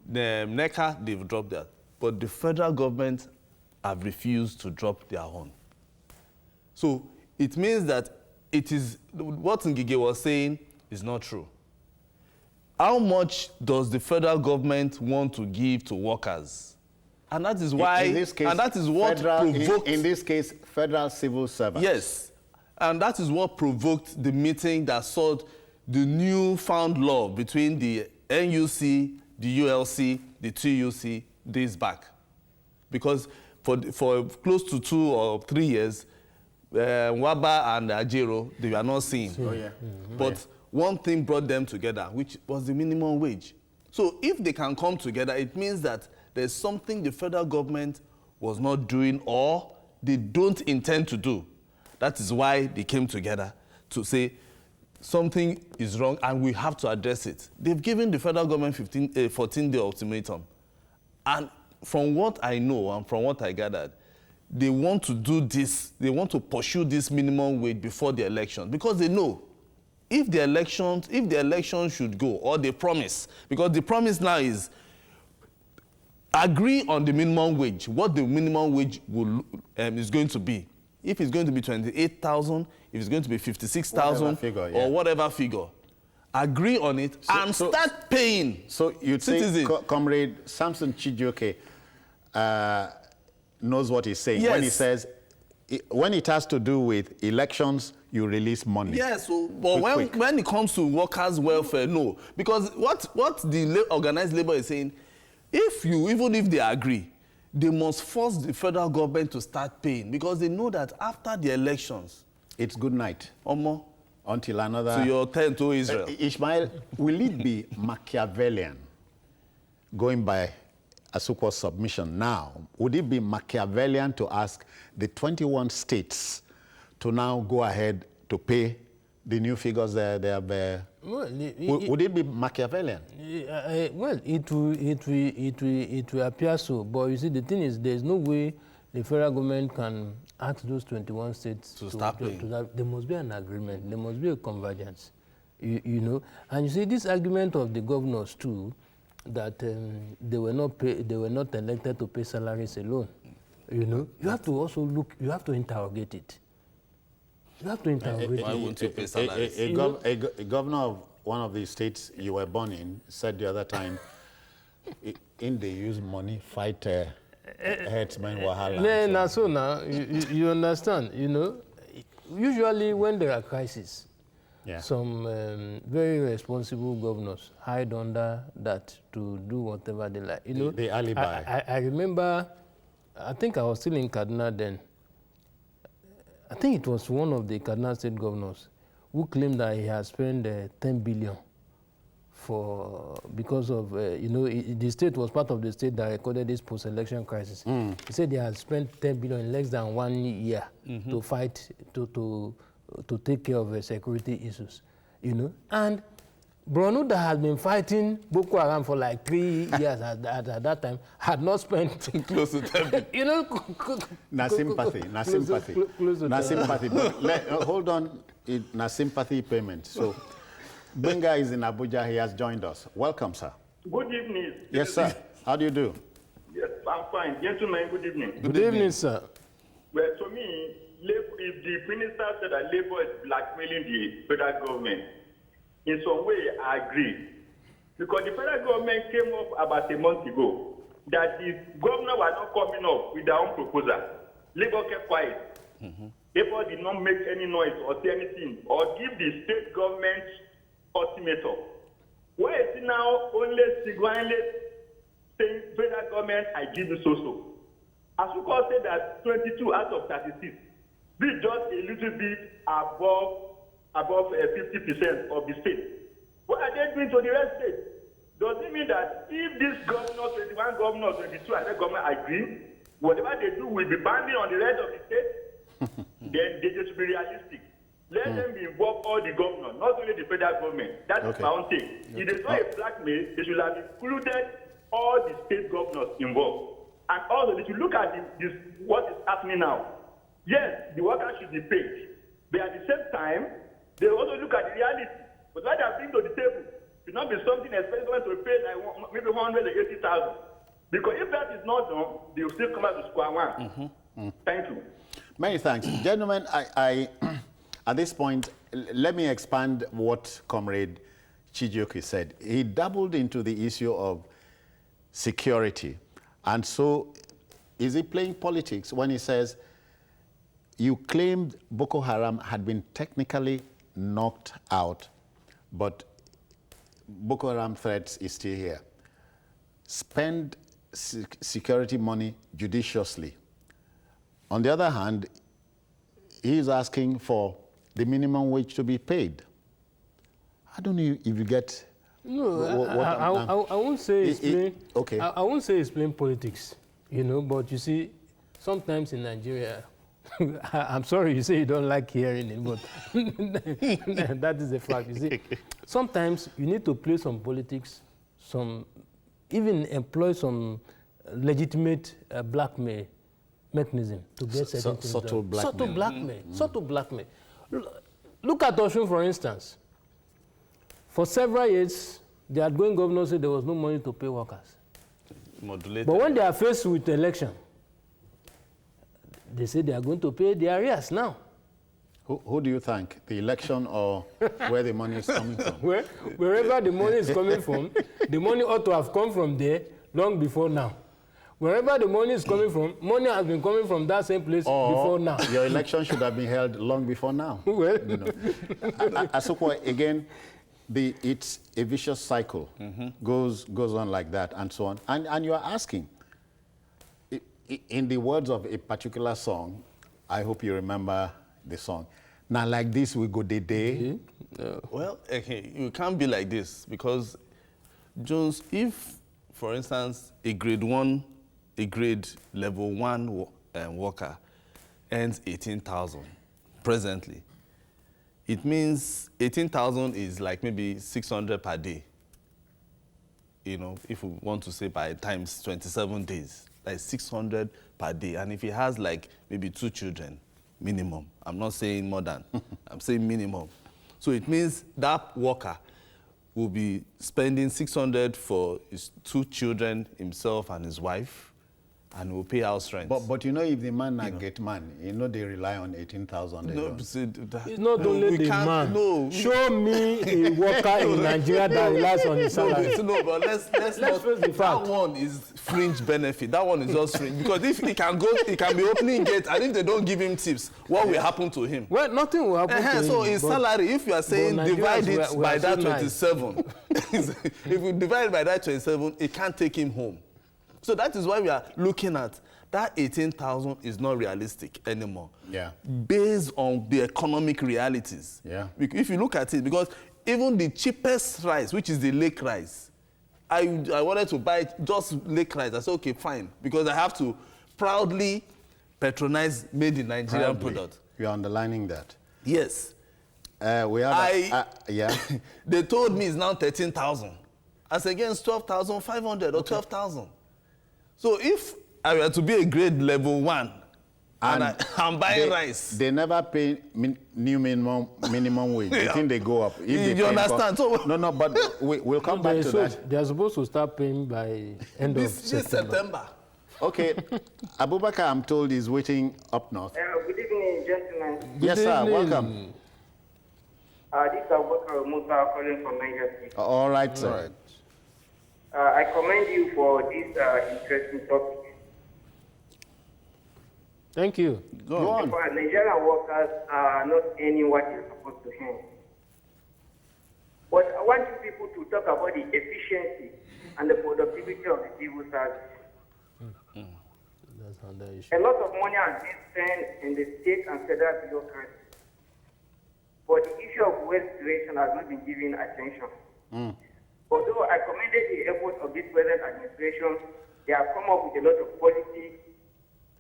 Speaker 3: The NECA, they've dropped theirs. But the federal government have refused to drop their own. So it means that it is, what Ngige was saying is not true. How much does the federal government want to give to workers? And that is why,
Speaker 1: in this case,
Speaker 3: and that is what provoked...
Speaker 1: In this case, federal civil servants.
Speaker 3: Yes. And that is what provoked the meeting that saw the newfound love between the NUC, the ULC, the TUC days back. Because for close to 2 or 3 years, Waba and Ajero, they were not seen. But one thing brought them together, which was the minimum wage. So if they can come together, it means that there's something the federal government was not doing or they don't intend to do. That is why they came together to say something is wrong and we have to address it. They've given the federal government 14-day ultimatum. And from what I know and from what I gathered, they want to do this, they want to pursue this minimum wage before the election because they know if the election should go, or they promise, because the promise now is agree on the minimum wage, what the minimum wage will, is going to be. If it's going to be 28,000, if it's going to be 56,000, or whatever figure, agree on it and start paying.
Speaker 1: So you'd say, Comrade Samson Chijioke knows what he's saying when he says when it has to do with elections, you release money.
Speaker 3: Yes, so, but when it comes to workers' welfare, no. Because what the organized labor is saying, even if they agree, they must force the federal government to start paying because they know that after the elections,
Speaker 1: it's good night.
Speaker 3: Omo.
Speaker 1: Until another.
Speaker 3: So your turn to Israel.
Speaker 1: Ishmael, will it be Machiavellian, going by Asukwo's submission now, would it be Machiavellian to ask the 21 states to now go ahead to pay the new figures they have? Would it be Machiavellian?
Speaker 2: Well, it will appear so. But you see, the thing is, there's no way the federal government can ask those 21 states
Speaker 3: to start paying.
Speaker 2: There must be an agreement. There must be a convergence. You know, and you see this argument of the governors too, that they were not elected to pay salaries alone. You know, you have to also look. You have to interrogate it. You have to interrogate it.
Speaker 3: Why won't you pay salaries?
Speaker 1: A governor of one of the states you were born in said the other time, in they use money fight herdsmen wahala.
Speaker 2: Now, so now you understand. You know, usually when there are crises, some very responsible governors hide under that to do whatever they like. You know,
Speaker 1: the alibi.
Speaker 2: I remember, I think I was still in Kaduna then. I think it was one of the Kaduna state governors who claimed that he had spent 10 billion because of, you know, the state was part of the state that recorded this post-election crisis. He said they had spent 10 billion in less than 1 year to fight, to take care of security issues, you know. And Borno, that had been fighting Boko Haram for like 3 years at that time, had not spent
Speaker 3: close to 10 billion.
Speaker 2: You know,
Speaker 1: sympathy. But hold on, sympathy payment. So, Benga is in Abuja. He has joined us. Welcome, sir.
Speaker 4: Good evening.
Speaker 1: Yes, sir. How do you do?
Speaker 4: Yes, I'm fine. Gentlemen, good evening.
Speaker 2: Good evening, sir.
Speaker 4: Well, to me, if the minister said that Labour is blackmailing the federal government, in some way, I agree. Because the federal government came up about a month ago that the governor was not coming up with their own proposal. Labour kept quiet. Labour did not make any noise or say anything or give the state government ultimatum. Why is it now only Sigwanle saying, federal government, I give you so-so? Asukwo said that 22 out of 36, this is just a little bit above 50% of the state. What are they doing to the rest state? Does it mean that if this governor, 21 governors, 22 other government agree, whatever they do will be binding on the rest of the state? Then they just be realistic. Let them involve all the governors, not only the federal government. That's my own thing. If there's not a blackmail, they should have included all the state governors involved. And also, they should look at what is happening now. Yes, the workers should be paid. But at the same time, they also look at the reality. But what they are bringing to the table should not be something expected to pay like maybe 180,000. Because if that is not done, they will still come back to square one. Thank you.
Speaker 1: Many thanks. Gentlemen, I at this point, let me expand what Comrade Chijioke said. He dabbled into the issue of security. And so, is he playing politics when he says, you claimed Boko Haram had been technically knocked out, but Boko Haram threats is still here. Spend security money judiciously. On the other hand, he is asking for the minimum wage to be paid. I don't know if you get.
Speaker 2: No, I won't say it's playing. Okay. I won't say it's playing politics, you know. But you see, sometimes in Nigeria, I'm sorry you say you don't like hearing it, but that is a fact. You see, sometimes you need to play some politics, even employ some legitimate blackmail mechanism to get certain things done. Subtle blackmail. Subtle blackmail. Look at Osun, for instance. For several years, the outgoing governor said there was no money to pay workers. Modulated. But when they are faced with election, they say they are going to pay the arrears now.
Speaker 1: Who do you thank? The election or where the money is coming from?
Speaker 2: Wherever the money is coming from, the money ought to have come from there long before now. Wherever the money is coming from, money has been coming from that same place before now.
Speaker 1: Your election should have been held long before now.
Speaker 2: Well,
Speaker 1: you know. Asukwa, again, it's a vicious cycle. Goes on like that and so on. And you are asking, in the words of a particular song, I hope you remember the song, now like this we go the day.
Speaker 3: Well, okay, you can't be like this because, Jones, if, for instance, a grade level 1 worker earns 18,000 presently, it means 18,000 is like maybe 600 per day. You know, if we want to say by times 27 days, like 600 per day. And if he has like maybe 2 children, minimum. I'm not saying more than, I'm saying minimum. So it means that worker will be spending 600 for his 2 children, himself and his wife, and will pay house rent.
Speaker 1: But you know, if the man not get man, you know they rely on 18,000.
Speaker 3: No,
Speaker 2: it's not only the man.
Speaker 3: No.
Speaker 2: Show me a worker in Nigeria that relies on his salary.
Speaker 3: No, but let's
Speaker 2: face the fact.
Speaker 3: That one is fringe benefit. That one is just fringe. Because if he can go, he can be opening gates, and if they don't give him tips, what will happen to him?
Speaker 2: Well, nothing will happen to him.
Speaker 3: So his salary, if you are saying divide it by that 27, if we divide it by that 27, it can't take him home. So that is why we are looking at that 18,000 is not realistic anymore.
Speaker 1: Yeah.
Speaker 3: Based on the economic realities.
Speaker 1: Yeah.
Speaker 3: If you look at it, because even the cheapest rice, which is the lake rice, I wanted to buy just lake rice. I said, okay, fine, because I have to proudly patronize made in Nigerian product.
Speaker 1: You're underlining that.
Speaker 3: Yes.
Speaker 1: We have yeah.
Speaker 3: They told me it's now 13,000 as against 12,500 or 12,000. So if I were to be a grade level 1 and I'm buying rice.
Speaker 1: They never pay new minimum wage. I think they go up. If
Speaker 3: you understand?
Speaker 1: No, but we'll come back to that.
Speaker 2: They are supposed to start paying by end of September.
Speaker 1: Okay. Abubakar, I'm told, is waiting up north.
Speaker 6: Good evening, gentlemen.
Speaker 1: Yes, sir. Welcome.
Speaker 6: This is Abubakar Musa calling from Niger State.
Speaker 1: All right, sir. All right.
Speaker 6: I commend you for this interesting topic.
Speaker 2: Thank you.
Speaker 1: Go on.
Speaker 6: Nigerian workers are not earning what they're supposed to earn. But I want you people to talk about the efficiency and the productivity of the civil service.
Speaker 2: That's another issue.
Speaker 6: A lot of money has been spent in the state and federal bureaucracy. But the issue of wealth creation has not been given attention. Although I commended the efforts of this present administration, they have come up with a lot of policies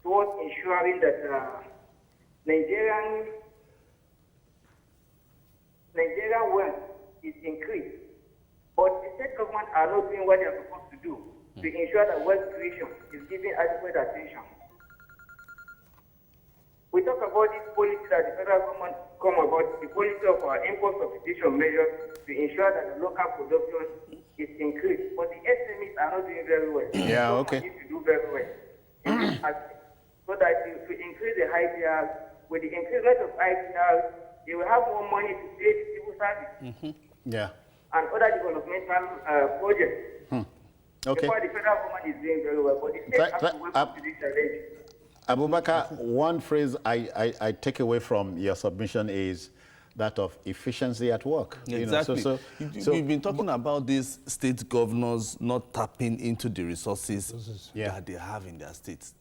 Speaker 6: towards ensuring that Nigerian wealth is increased. But the state government are not doing what they are supposed to do to ensure that wealth creation is given adequate attention. We talk about this policy that the federal government come about, the policy of our import substitution measures to ensure that the local production is increased. But the SMEs are not doing very well.
Speaker 1: Yeah, okay.
Speaker 6: Need to do very well. So that to increase the IPRs, with the increasement of IPRs, they will have more money to pay the civil service.
Speaker 1: Yeah.
Speaker 6: And other developmental projects.
Speaker 1: Okay.
Speaker 6: Before the federal government is doing very well, but the state has to work up to this challenge.
Speaker 1: Abubakar, one phrase I take away from your submission is that of efficiency at work.
Speaker 3: Exactly.
Speaker 1: You know,
Speaker 3: we've been talking about these state governors not tapping into the resources that they have in their states.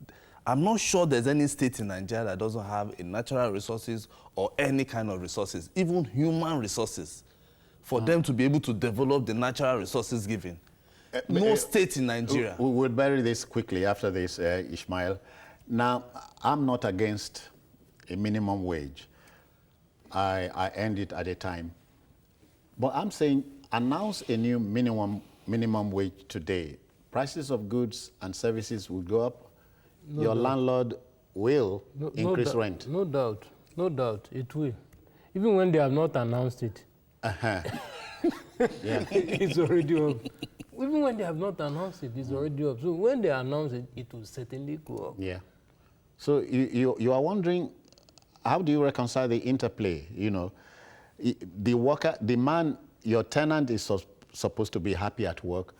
Speaker 3: I'm not sure there's any state in Nigeria that doesn't have a natural resources or any kind of resources, even human resources, for them to be able to develop the natural resources given. No state in Nigeria.
Speaker 1: We'll bury this quickly after this, Ishmael. Now, I'm not against a minimum wage. I earned it at a time. But I'm saying announce a new minimum wage today. Prices of goods and services will go up. Your landlord will increase rent.
Speaker 2: No doubt. No doubt. It will. Even when they have not announced it.
Speaker 1: Yeah.
Speaker 2: It's already up. Even when they have not announced it, it's already up. So when they announce it, it will certainly go up.
Speaker 1: Yeah. So you are wondering, how do you reconcile the interplay? You know, the worker, the man, your tenant is supposed to be happy at work.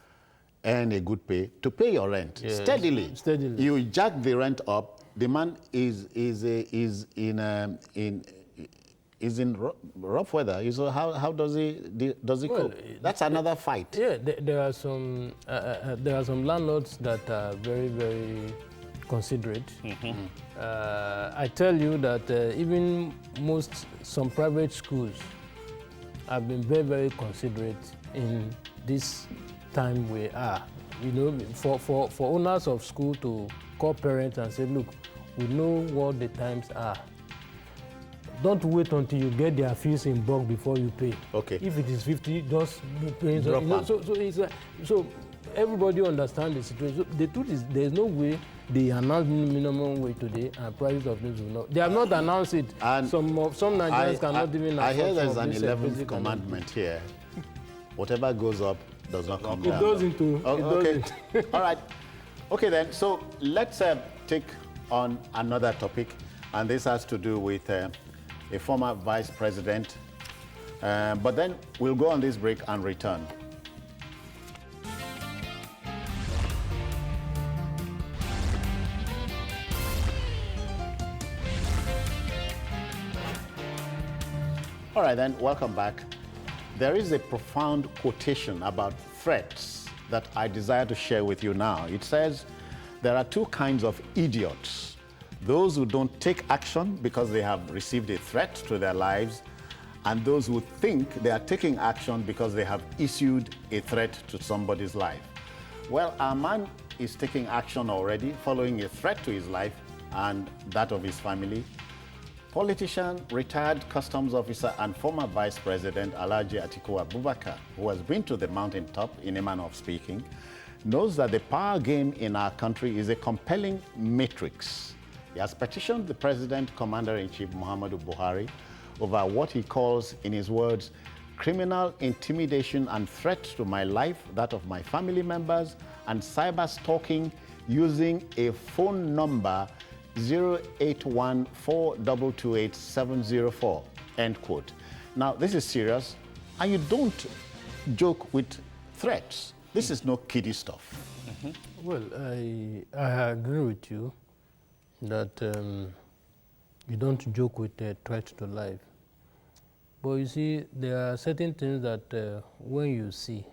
Speaker 1: earn a good pay to pay your rent steadily. You jack the rent up. The man is in rough weather. So how does he cope? That's another fight.
Speaker 2: Yeah, there are some landlords that are very, very considerate. I tell you that even some private schools have been very, very considerate in this time we are. You know, for owners of school to call parents and say, look, we know what the times are. Don't wait until you get their fees in bulk before you pay.
Speaker 1: Okay.
Speaker 2: If it is 50, just pay. So everybody understands the situation. So the truth is, there is no way they announce minimum wage today and prices of things will not. They have not announced it. And some Nigerians cannot even.
Speaker 1: I hear there's an 11th commandment here. Whatever goes up does not come down.
Speaker 2: It goes into.
Speaker 1: Okay. All right. Okay then. So let's take on another topic, and this has to do with a former vice president. But then we'll go on this break and return. All right, then, welcome back. There is a profound quotation about threats that I desire to share with you now. It says, there are two kinds of idiots. Those who don't take action because they have received a threat to their lives, and those who think they are taking action because they have issued a threat to somebody's life. Well, our man is taking action already, following a threat to his life and that of his family. Politician, retired customs officer, and former vice president Alhaji Atiku Abubakar, who has been to the mountaintop in a manner of speaking, knows that the power game in our country is a compelling matrix. He has petitioned the President, Commander-in-Chief Muhammadu Buhari over what he calls, in his words, criminal intimidation and threat to my life, that of my family members, and cyber stalking using a phone number 08142288704, end quote. Now, this is serious, and you don't joke with threats. This is no kiddie stuff.
Speaker 2: Well, I agree with you that you don't joke with a threat to life. But you see, there are certain things that when you see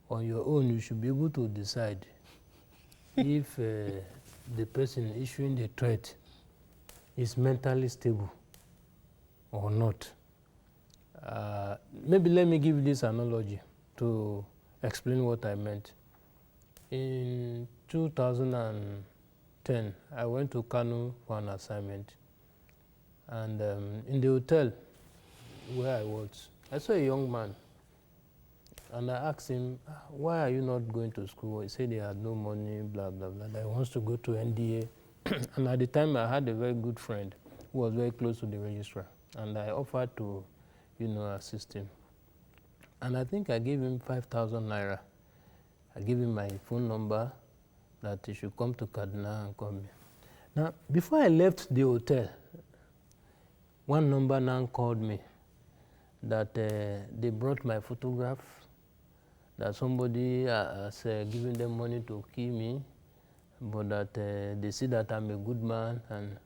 Speaker 2: on your own, you should be able to decide if the person issuing the threat is mentally stable or not. Maybe let me give you this analogy to explain what I meant. In 2010, I went to Kano for an assignment. And in the hotel where I was, I saw a young man. And I asked him, why are you not going to school? He said he had no money, blah, blah, blah. That he wants to go to NDA. And at the time, I had a very good friend who was very close to the registrar. And I offered to, assist him. And I think I gave him 5,000 naira. I gave him my phone number that he should come to Kaduna and call me. Now, before I left the hotel, one number now called me that they brought my photograph, that somebody has given them money to kill me, but that they see that I'm a good man, and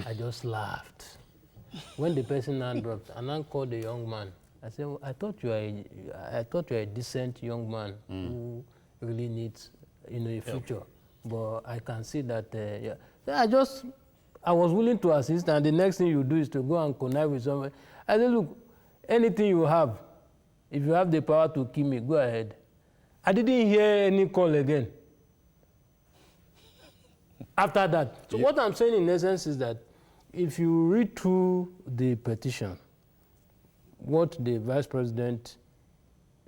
Speaker 2: I just laughed. When the person now dropped, and I called the young man, I said, well, I thought you were a decent young man who really needs, a future. But I can see that, I was willing to assist, and the next thing you do is to go and connive with somebody. I said, look, anything you have, if you have the power to kill me, go ahead. I didn't hear any call again after that. So what I'm saying in essence is that if you read through the petition, what the vice president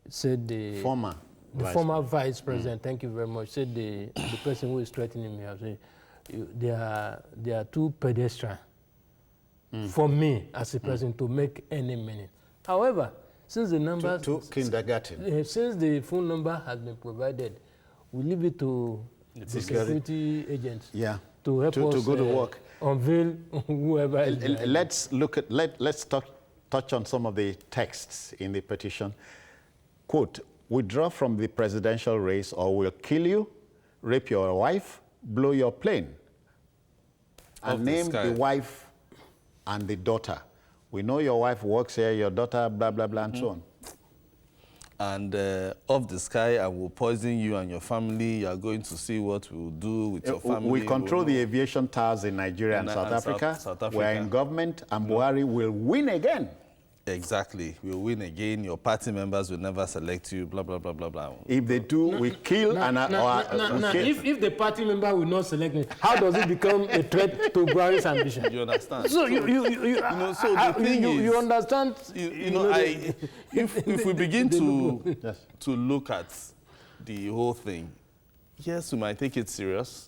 Speaker 2: said, the former vice president, thank you very much, said the person who is threatening me, I say, there are two pedestrians for me as a person to make any meaning. However, since the numbers,
Speaker 1: kindergarten.
Speaker 2: Since the phone number has been provided, we leave it to the security agents to help us
Speaker 1: to go to work,
Speaker 2: unveil whoever is.
Speaker 1: Let's touch on some of the texts in the petition. Quote, withdraw from the presidential race or we'll kill you, rape your wife, blow your plane. And name the wife and the daughter. We know your wife works here, your daughter, blah, blah, blah, and so on.
Speaker 3: And off the sky, I will poison you and your family. You are going to see what we will do with your family.
Speaker 1: We control the aviation towers in Nigeria and South Africa. We are in government, and Buhari will win again.
Speaker 3: Exactly. We'll win again. Your party members will never select you, blah, blah, blah, blah, blah.
Speaker 1: If they do, we kill and...
Speaker 2: If the party member will not select me, how does it become a threat to Buhari's ambition?
Speaker 3: You understand?
Speaker 2: So,
Speaker 3: you know, so the thing is...
Speaker 2: You understand?
Speaker 3: If we begin to look at the whole thing, yes, we might take it serious.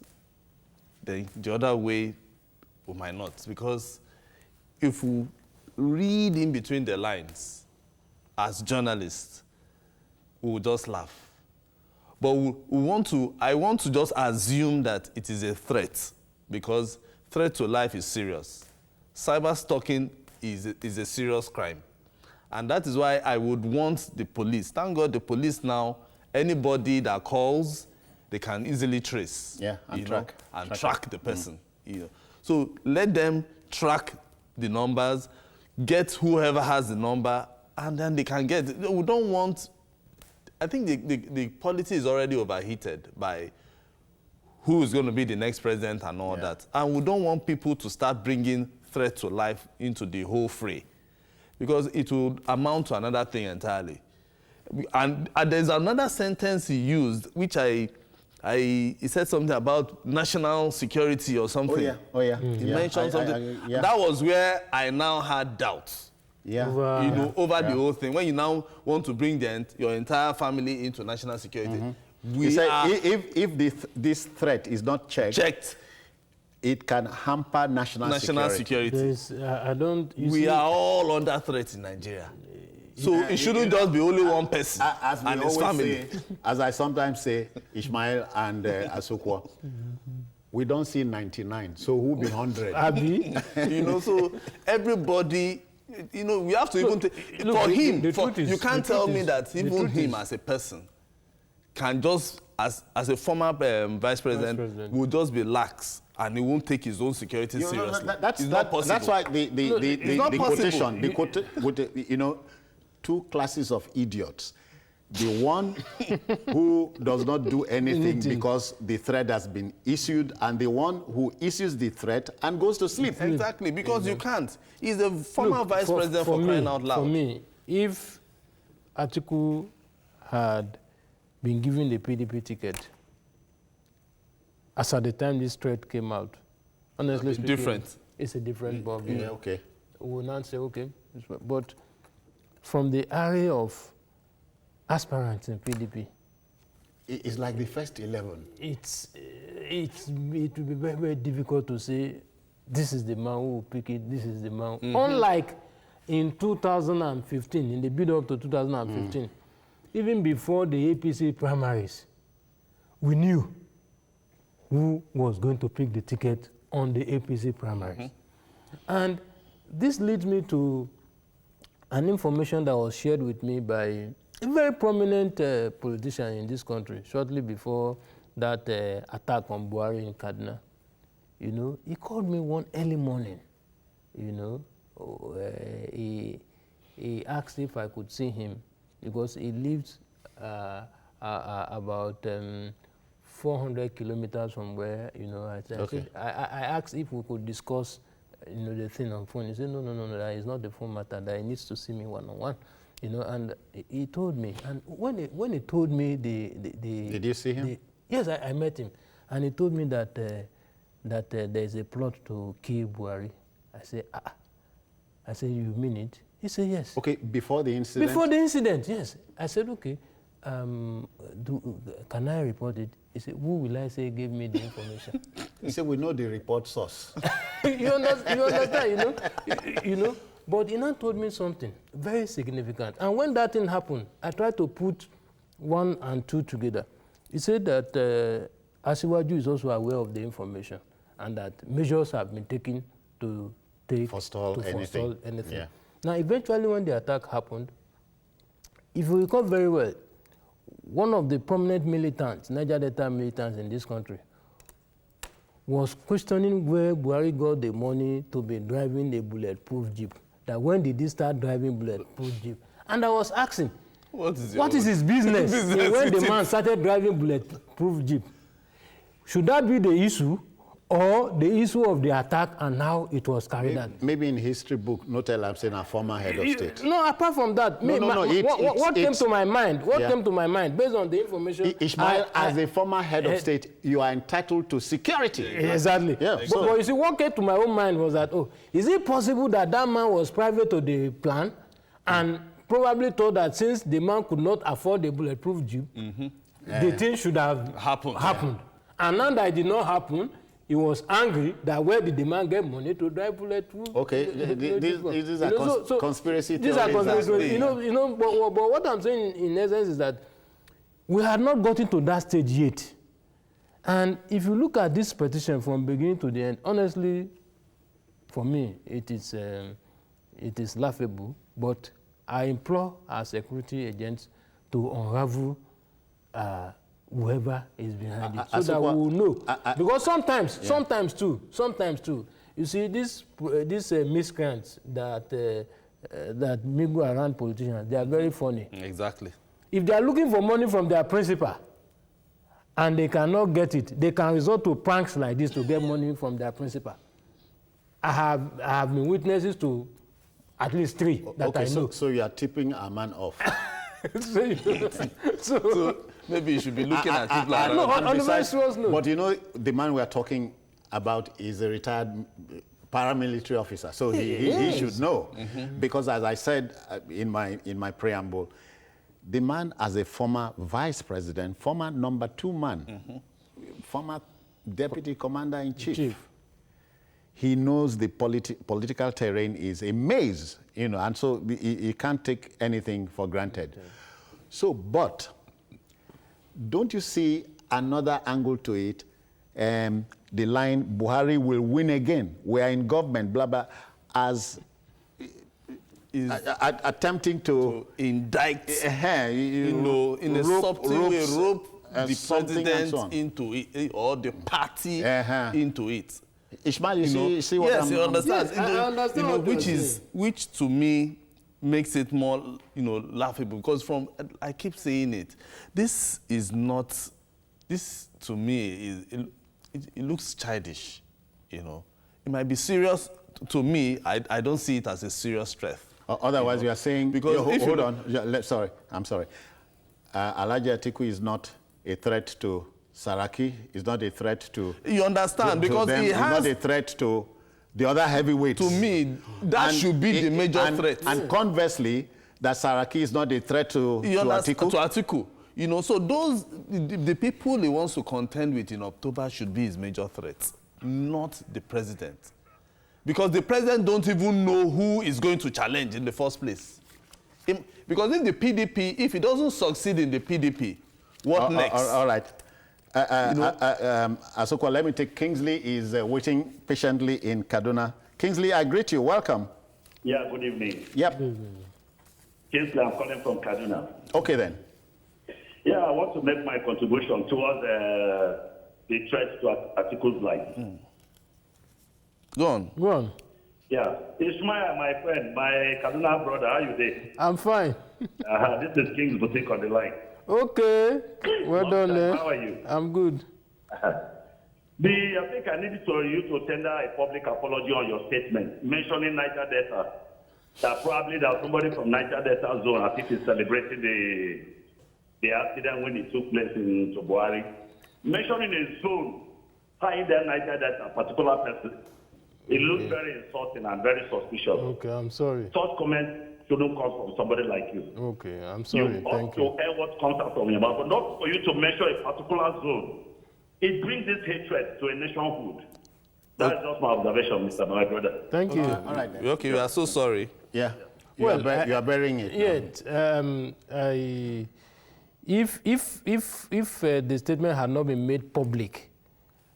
Speaker 3: Then the other way, we might not. Because if we read in between the lines as journalists, we will just laugh. But I want to just assume that it is a threat, because threat to life is serious. Cyber stalking is a serious crime. And that is why I would want the police. Thank God the police now, anybody that calls, they can easily trace.
Speaker 1: Yeah, and
Speaker 3: track the person. You know. So let them track the numbers, get whoever has the number, and then they can get... We don't want... I think the polity is already overheated by who is going to be the next president and all that. And we don't want people to start bringing threat to life into the whole fray, because it would amount to another thing entirely. And there's another sentence he used, which he said something about national security or something. He mentioned something. That was where I now had doubts. Over the whole thing. When you now want to bring your entire family into national security.
Speaker 1: He said if this threat is not checked, it can hamper national security.
Speaker 3: We are all under threat in Nigeria. So it shouldn't just be only one person and his family.
Speaker 1: As I sometimes say, Ishmael and Asokwa, we don't see 99, so who be 100?
Speaker 3: So everybody, we have to even for him. You can't tell me that even him as a person can just, as a former vice president, will just be lax and he won't take his own security seriously. It's not possible.
Speaker 1: That's why the quotation, two classes of idiots. The one who does not do anything because the threat has been issued, and the one who issues the threat and goes to sleep.
Speaker 3: Exactly, because you can't. He's a former vice president for crying out loud.
Speaker 2: For me, if Atiku had been given the PDP ticket, as at the time this threat came out, honestly speaking, it's a different ballgame.
Speaker 1: Yeah, okay.
Speaker 2: We will not say, okay. But from the array of aspirants in PDP,
Speaker 1: it's like the first 11.
Speaker 2: It will be very, very difficult to say, this is the man who will pick it, this is the man. Unlike in 2015, in the build-up to 2015, even before the APC primaries, we knew who was going to pick the ticket on the APC primaries. And this leads me to an information that was shared with me by a very prominent politician in this country shortly before that attack on Buhari in Kaduna. He called me one early morning. He asked if I could see him because he lives about 400 kilometers from where, I asked if we could discuss, the thing on phone. He said, no, that is not the phone matter, that he needs to see me one-on-one, and he told me, and when he told me
Speaker 1: Did you see him?
Speaker 2: Yes, I met him, and he told me that there is a plot to kill Buhari. I said, you mean it? He said, yes.
Speaker 1: Okay, before the incident?
Speaker 2: Before the incident, yes. I said, okay, can I report it? He said, who will I say gave me the information?
Speaker 1: He said, we know the report source.
Speaker 2: you understand, But he now told me something very significant. And when that thing happened, I tried to put 1 and 2 together. He said that Asiwaju is also aware of the information and that measures have been taken to forestall anything. Yeah. Now, eventually, when the attack happened, if you recall very well, one of the prominent militants, Niger Delta militants in this country, was questioning where Buhari got the money to be driving a bulletproof jeep. That when did he start driving bulletproof jeep? And I was asking, what is his business when the man started driving bulletproof jeep? Should that be the issue, or the issue of the attack and how it was carried out?
Speaker 1: Maybe in history book, no tell I'm saying a former head of state.
Speaker 2: No, apart from that, what came to my mind? What came to my mind based on the information?
Speaker 1: Ishmael, as a former head of state, you are entitled to security.
Speaker 2: Exactly. Yeah. But you see, what came to my own mind was that, is it possible that that man was private to the plan and probably thought that since the man could not afford a bulletproof jeep, the thing should have happened. Yeah. And now that it did not happen, he was angry that where did the man get money to drive bulletproof?
Speaker 1: Okay, this is a conspiracy theory.
Speaker 2: These are conspiracy. But what I'm saying in essence is that we had not gotten to that stage yet. And if you look at this petition from beginning to the end, honestly, for me, it is laughable. But I implore our security agents to unravel whoever is behind it, so that we will know. Because sometimes too, you see, these miscreants that mingle around politicians, they are very funny.
Speaker 3: Exactly.
Speaker 2: If they are looking for money from their principal and they cannot get it, they can resort to pranks like this to get money from their principal. I have been witnesses to at least 3 that I know.
Speaker 1: So you are tipping a man off.
Speaker 3: so maybe you should be looking at people around.
Speaker 1: But you know, the man we are talking about is a retired paramilitary officer, so he should know. Because as I said in my preamble, the man as a former vice president, former number 2 man, former deputy commander-in-chief, he knows the political terrain is a maze, and so he can't take anything for granted. So, but don't you see another angle to it? The line, Buhari will win again. We are in government, blah, blah, as attempting to
Speaker 3: indict, in a subtle way, rope the president into it, or the party into it.
Speaker 1: Ishmael, you see what
Speaker 3: yes,
Speaker 1: I'm...
Speaker 3: Yes, you understand.
Speaker 2: I understand
Speaker 3: which to me makes it more, laughable. Because I keep saying it, this to me, it looks childish, It might be serious. To me, I don't see it as a serious threat.
Speaker 1: Otherwise, you are saying...
Speaker 3: Because
Speaker 1: hold on. Sorry, I'm sorry. Alhaji Atiku is not a threat to Saraki, is not a threat to...
Speaker 3: You understand, because he has...
Speaker 1: not a threat to the other heavyweights.
Speaker 3: To me, that should be the major threat.
Speaker 1: And conversely, that Saraki is not a threat to Atiku.
Speaker 3: To Atiku. So those, the people he wants to contend with in October should be his major threats, not the president. Because the president don't even know who is going to challenge in the first place. Because if the PDP, if he doesn't succeed in the PDP, what next?
Speaker 1: All right. Asokwa, let me take Kingsley is waiting patiently in Kaduna. Kingsley, I greet you. Welcome.
Speaker 7: Yeah, good evening.
Speaker 1: Yep.
Speaker 7: Kingsley, I'm calling from Kaduna.
Speaker 1: Okay, then.
Speaker 7: Yeah, I want to make my contribution towards the threat to Atiku's life.
Speaker 3: Go on.
Speaker 7: Yeah. Ishmael, my friend, my Kaduna brother, how you doing?
Speaker 2: I'm fine.
Speaker 7: This is King's Boutique on the line.
Speaker 2: Okay. Well done,
Speaker 7: How are you?
Speaker 2: I'm good.
Speaker 7: I think I need you to tender a public apology on your statement mentioning Niger Delta. That probably there's somebody from Niger Delta zone, I think, is celebrating the accident when it took place in Buhari. Mentioning a zone, tying that Niger Delta, a particular person, it looks very insulting and very suspicious.
Speaker 2: Okay, I'm sorry.
Speaker 7: Such comments shouldn't come from somebody like you.
Speaker 2: Okay, I'm sorry. Thank you.
Speaker 7: You ought to hear what comes out from your mouth, but not for you to measure a particular zone. It brings this hatred to a nationhood. That's just my observation, Mr. My brother.
Speaker 2: Thank you.
Speaker 1: All right, then.
Speaker 3: Okay, we are so sorry.
Speaker 1: Yeah. You are burying it.
Speaker 2: If the statement had not been made public,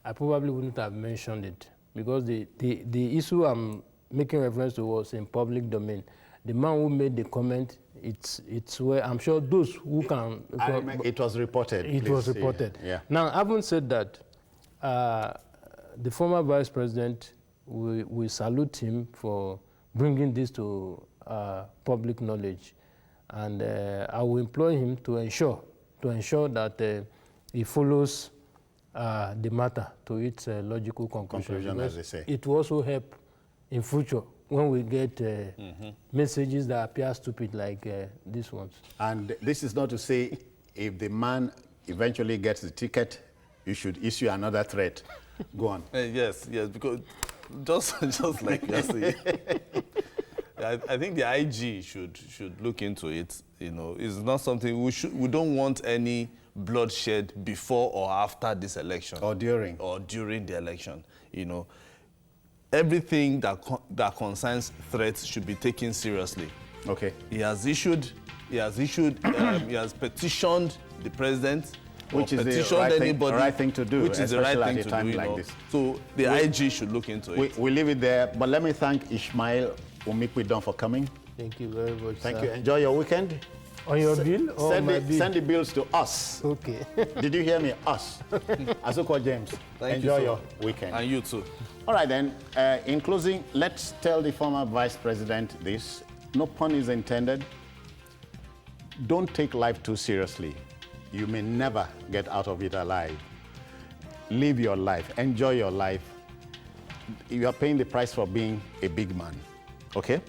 Speaker 2: I probably wouldn't have mentioned it, because the issue I'm making reference to was in public domain. The man who made the comment it's where I'm sure those who can.
Speaker 1: It was reported.
Speaker 2: It was reported.
Speaker 1: Yeah.
Speaker 2: Now, having said that, the former vice president, we salute him for bringing this to public knowledge, and I will employ him to ensure that he follows the matter to its logical conclusion,
Speaker 1: as they say.
Speaker 2: It will also help in future when we get messages that appear stupid like these ones.
Speaker 1: And this is not to say if the man eventually gets the ticket, you should issue another threat. Go on.
Speaker 3: Yes, because just like you say, I think the IG should look into it. You know, it's not something we don't want any bloodshed before or after this election,
Speaker 1: or during
Speaker 3: the election. You know, everything that concerns threats should be taken seriously.
Speaker 1: Okay.
Speaker 3: He has petitioned the president,
Speaker 1: which is the right thing to do,
Speaker 3: which is the right thing to do.
Speaker 1: Like this.
Speaker 3: So the IG should look into it.
Speaker 1: We leave it there, but let me thank Ishmael Omikpidon for coming.
Speaker 2: Thank you very much.
Speaker 1: Thank you. Enjoy your weekend.
Speaker 2: On your bill or my bill?
Speaker 1: Send the bills to us.
Speaker 2: Okay.
Speaker 1: Did you hear me? Us. Asuko James. Enjoy your weekend.
Speaker 3: And you too.
Speaker 1: All right then. In closing, let's tell the former vice president this. No pun is intended. Don't take life too seriously. You may never get out of it alive. Live your life. Enjoy your life. You are paying the price for being a big man. Okay?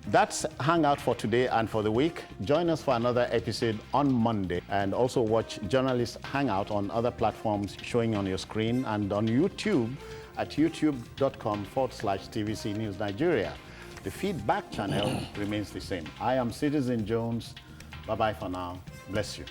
Speaker 1: That's Hangout for today and for the week. Join us for another episode on Monday, and also watch Journalists Hangout on other platforms showing on your screen and on YouTube at youtube.com/TVC News Nigeria. The feedback channel remains the same. I am Citizen Jones. Bye-bye for now. Bless you.